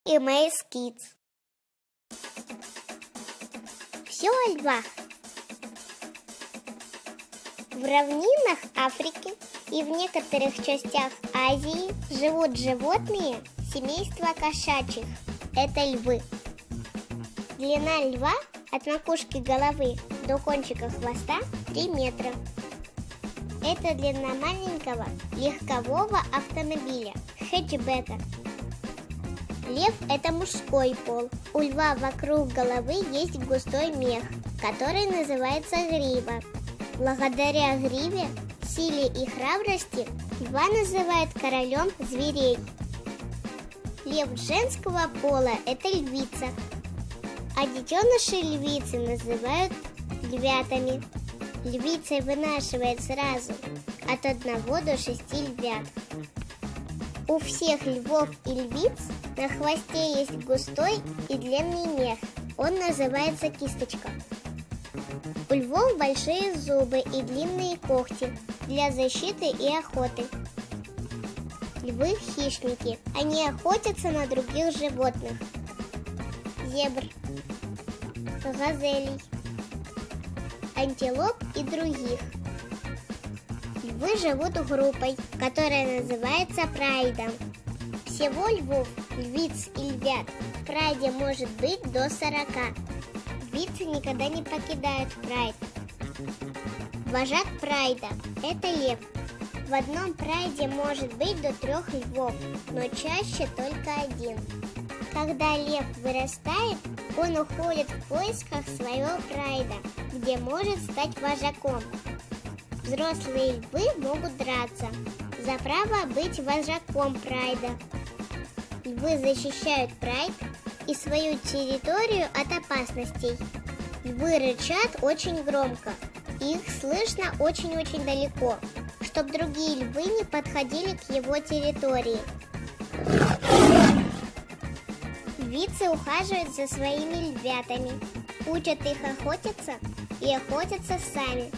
и Мэйс Кидс. Все о львах. В равнинах Африки и в некоторых частях Азии живут животные семейства кошачьих. Это львы. Длина льва от макушки головы до кончика хвоста 3 метра. Это длина маленького легкового автомобиля, хэтчбека. Лев – это мужской пол. У льва вокруг головы есть густой мех, который называется грива. Благодаря гриве, силе и храбрости льва называют королем зверей. Лев женского пола – это львица, а детенышей львицы называют львятами. Львица вынашивает сразу от 1 до 6 львят. У всех львов и львиц на хвосте есть густой и длинный мех. Он называется кисточка. У львов большие зубы и длинные когти для защиты и охоты. Львы – хищники. Они охотятся на других животных. Зебр, газелей, антилоп и других. Львы живут группой, которая называется прайдом. Всего львов, львиц и львят в прайде может быть до 40. Львицы никогда не покидают прайд. Вожак прайда – это лев. В одном прайде может быть до 3 львов, но чаще только 1. Когда лев вырастает, он уходит в поисках своего прайда, где может стать вожаком. Взрослые львы могут драться за право быть вожаком прайда. Львы защищают прайд и свою территорию от опасностей. Львы рычат очень громко, и их слышно очень-очень далеко, чтобы другие львы не подходили к его территории. Львицы ухаживают за своими львятами, учат их охотиться и охотятся сами.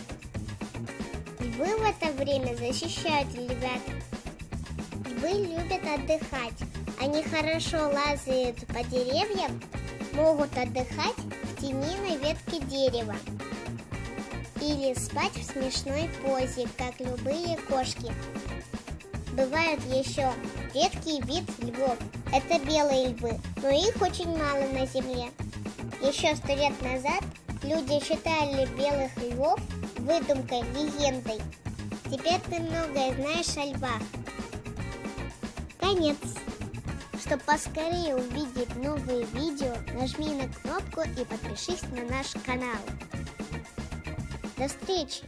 Львы в это время защищают львят. Львы любят отдыхать. Они хорошо лазают по деревьям, могут отдыхать в тени на ветке дерева или спать в смешной позе, как любые кошки. Бывают еще редкий вид львов. Это белые львы, но их очень мало на земле. Еще 100 лет назад люди считали белых львов выдумкой, легендой. Теперь ты многое знаешь о львах. Конец. Чтобы поскорее увидеть новые видео, нажми на кнопку и подпишись на наш канал. До встречи!